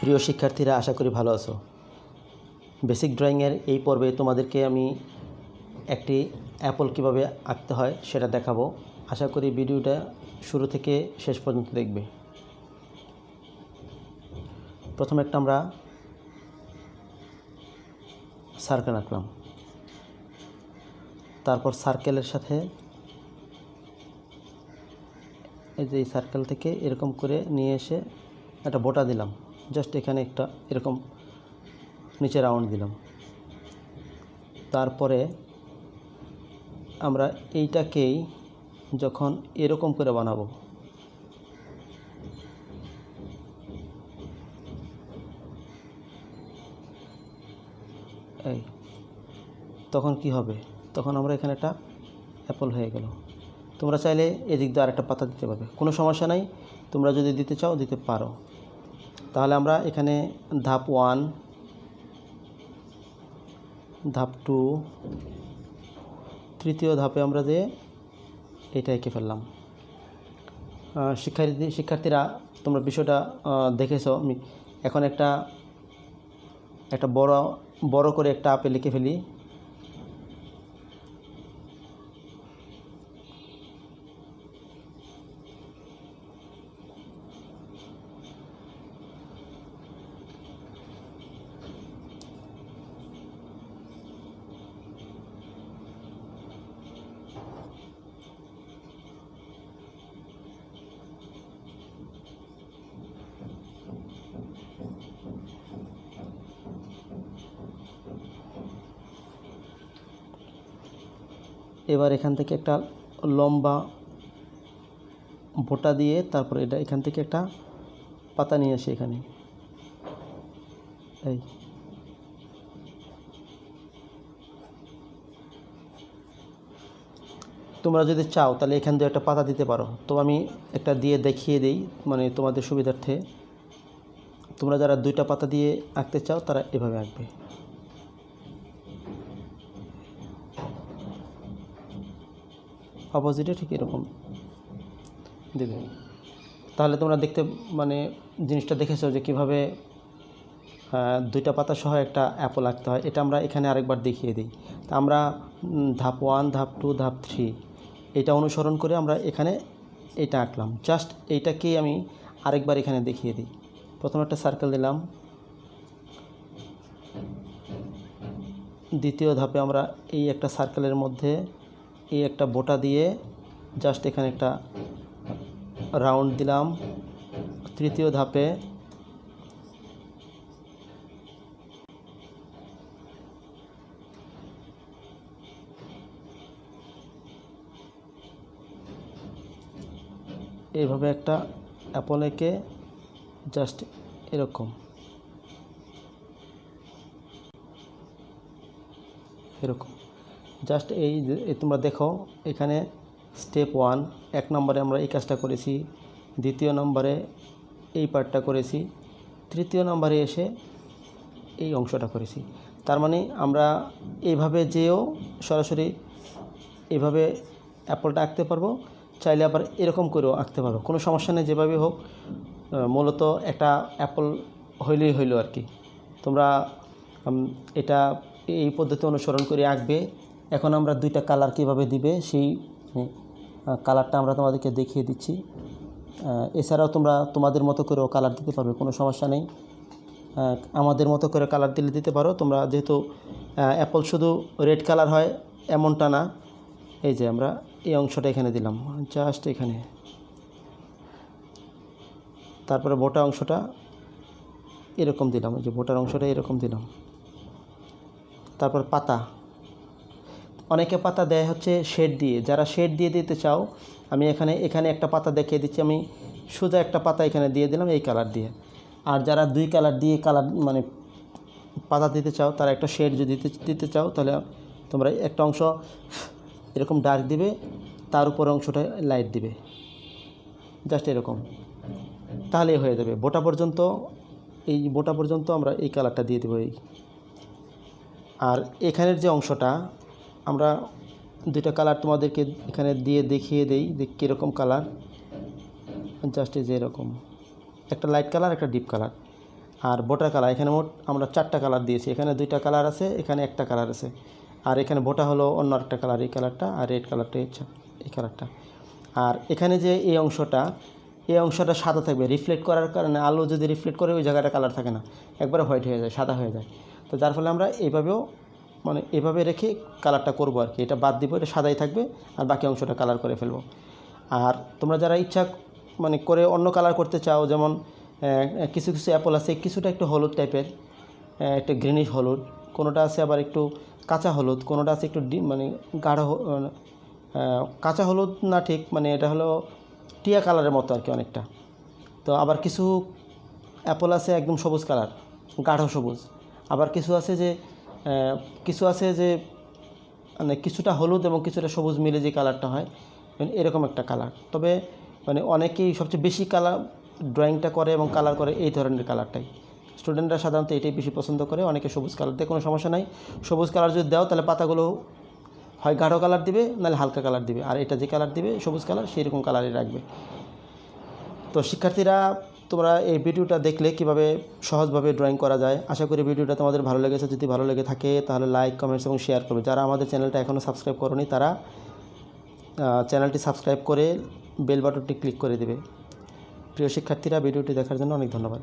প্রিয় শিক্ষার্থীরা, আশা করি ভালো আছো। বেসিক ড্রয়িংয়ের এই পর্বে তোমাদেরকে আমি একটি অ্যাপল কিভাবে আঁকতে হয় সেটা দেখাবো। আশা করি ভিডিওটা শুরু থেকে শেষ পর্যন্ত দেখবে। প্রথমে একটা আমরা সার্কেল আঁকলাম, তারপর সার্কেলের সাথে এই যে সার্কেল থেকে এরকম করে নিয়ে এসে একটা বোটা দিলাম, জাস্ট এখানে একটা এরকম নিচে রাউন্ড দিলাম। তারপরে আমরা এইটাকেই যখন এরকম করে বানাবো, এই তখন কি হবে, তখন আমরা এখানে একটা অ্যাপল হয়ে গেল। তোমরা চাইলে এদিক দিয়ে আরেকটা পাতা দিতে পারবে, কোনো সমস্যা নাই। তোমরা যদি দিতে চাও দিতে পারো। তাহলে আমরা এখানে ধাপ 1, ধাপ 2, তৃতীয় ধাপে আমরা যে এটা এঁকে ফেললাম। শিক্ষার্থীরা, তোমরা বিষয়টা দেখেছো। আমি এখন একটা বড় করে একটা আপেল লিখে ফেলি। এবার এখান থেকে একটা লম্বা বোটা দিয়ে তারপর এটা এখান থেকে একটা পাতা নিয়ে আসি এখানে। এই তোমরা যদি চাও তাহলে এখান দিয়ে একটা পাতা দিতে পারো। তো আমি একটা দিয়ে দেখিয়ে দিই, মানে তোমাদের সুবিধার্থে। তোমরা যারা 2টা পাতা দিয়ে আঁকতে চাও তারা এভাবে আঁকবে। অপোজিটে ঠিক এরকম দেবে। তাহলে তোমরা দেখতে মানে জিনিসটা দেখেছো যে কীভাবে 2টা পাতা সহ একটা অ্যাপল আঁকতে হয়। এটা আমরা এখানে আরেকবার দেখিয়ে দিই। তা আমরা ধাপ 1, ধাপ 2, ধাপ 3 এটা অনুসরণ করে আমরা এখানে এটা আঁকলাম। জাস্ট এইটাকেই আমি আরেকবার এখানে দেখিয়ে দিই। প্রথমে একটা সার্কেল দিলাম, দ্বিতীয় ধাপে আমরা এই একটা সার্কেলের মধ্যে এই একটা বোটা দিয়ে জাস্ট এখানে একটা রাউন্ড দিলাম। তৃতীয় ধাপে এইভাবে একটা অ্যাপল এঁকে জাস্ট এরকম জাস্ট এই তোমরা দেখো এখানে স্টেপ 1 1 নম্বরে আমরা এই কাজটা করেছি, দ্বিতীয় নম্বরে এই পার্টটা করেছি, তৃতীয় নম্বরে এসে এই অংশটা করেছি। তার মানে আমরা এইভাবে যেও সরাসরি এইভাবে অ্যাপলটা আঁকতে পারবো, চাইলে আবার এরকম করেও আঁকতে পারবো, কোনো সমস্যা নেই। যেভাবে হোক মূলত একটা অ্যাপল হইলেই হইল আর কি। তোমরা এটা এই পদ্ধতি অনুসরণ করে আঁকবে। এখন আমরা 2টা কালার কীভাবে দিবে সেই কালারটা আমরা তোমাদেরকে দেখিয়ে দিচ্ছি। এছাড়াও তোমরা তোমাদের মতো করেও কালার দিতে পারবে, কোনো সমস্যা নেই। আমাদের মতো করে কালার দিতে পারো তোমরা, যেহেতু অ্যাপল শুধু রেড কালার হয় এমনটা না। এই যে আমরা এই অংশটা এখানে দিলাম, জাস্ট এখানে। তারপরে বোটা অংশটা এরকম দিলাম, এই যে বোটার অংশটা এরকম দিলাম। তারপর পাতা, অনেকে পাতা দেয় হচ্ছে শেড দিয়ে। যারা শেড দিয়ে দিতে চাও, আমি এখানে একটা পাতা দেখিয়ে দিচ্ছি। আমি সোজা একটা পাতা এখানে দিয়ে দিলাম এই কালার দিয়ে। আর যারা 2 কালার দিয়ে মানে পাতা দিতে চাও, তারা একটা শেড যদি দিতে চাও তাহলে তোমরা একটা অংশ এরকম ডার্ক দিবে, তার উপর অংশটা লাইট দিবে, জাস্ট এরকম, তাহলেই হয়ে যাবে। বোটা পর্যন্ত আমরা এই কালারটা দিয়ে দেবো। আর এখানের যে অংশটা আমরা 2টা কালার তোমাদেরকে এখানে দিয়ে দেখিয়ে দেই যে কীরকম কালার। জাস্ট এই যে এরকম একটা লাইট কালার, একটা ডিপ কালার। আর বোটা কালার এখানে মোট আমরা 4টা কালার দিয়েছি, এখানে 2টা কালার আছে, এখানে একটা কালার আছে, আর এখানে বোটা হলো অন্য একটা কালার, এই কালারটা, আর রেড কালারটা এই কালারটা। আর এখানে যে এই অংশটা সাদা থাকবে, রিফ্লেক্ট করার কারণে আলো যদি রিফ্লেক্ট করে ওই জায়গাটা কালার থাকে না, একবারে হোয়াইট হয়ে যায়, সাদা হয়ে যায়। তো যার ফলে আমরা এইভাবেও মানে এভাবে রেখে কালারটা করবো আর কি, এটা বাদ দিব, এটা সাদাই থাকবে আর বাকি অংশটা কালার করে ফেলবো। আর তোমরা যারা ইচ্ছা মানে করে অন্য কালার করতে চাও, যেমন কিছু কিছু অ্যাপল আছে কিছুটা একটু হলুদ টাইপের, একটু গ্রিনিশ হলুদ, কোনোটা আছে আবার একটু কাঁচা হলুদ, কোনোটা আছে একটু মানে গাঢ় কাঁচা হলুদ না, ঠিক মানে এটা হলো টিয়া কালারের মতো আর কি অনেকটা। তো আবার কিছু অ্যাপল আছে একদম সবুজ কালার, গাঢ় সবুজ, আবার কিছু আছে যে মানে কিছুটা হলুদ এবং কিছুটা সবুজ মিলে যে কালারটা হয়, এরকম একটা কালার। তবে মানে অনেকেই সবচেয়ে বেশি কালার ড্রয়িংটা করে এবং কালার করে এই ধরনের কালারটাই, স্টুডেন্টরা সাধারণত এটাই বেশি পছন্দ করে। অনেকে সবুজ কালার দেয়, কোনো সমস্যা নাই, সবুজ কালার যদি দাও তাহলে পাতাগুলো হয় গাঢ় কালার দিবে, নাহলে হালকা কালার দিবে, আর এটা যে কালার দিবে সবুজ কালার সেই রকম কালারই রাখবে। তো শিক্ষার্থীরা, তোমরা এই ভিডিওটা দেখলে কিভাবে সহজভাবে ড্রয়িং করা যায়। আশা করি ভিডিওটা তোমাদের ভালো লেগেছে। যদি ভালো লেগে থাকে তাহলে লাইক, কমেন্টস এবং শেয়ার করবে। যারা আমাদের চ্যানেলটা এখনও সাবস্ক্রাইব করোনি তারা চ্যানেলটি সাবস্ক্রাইব করে বেল বাটনটি ক্লিক করে দেবে। প্রিয় শিক্ষার্থীরা, ভিডিওটি দেখার জন্য অনেক ধন্যবাদ।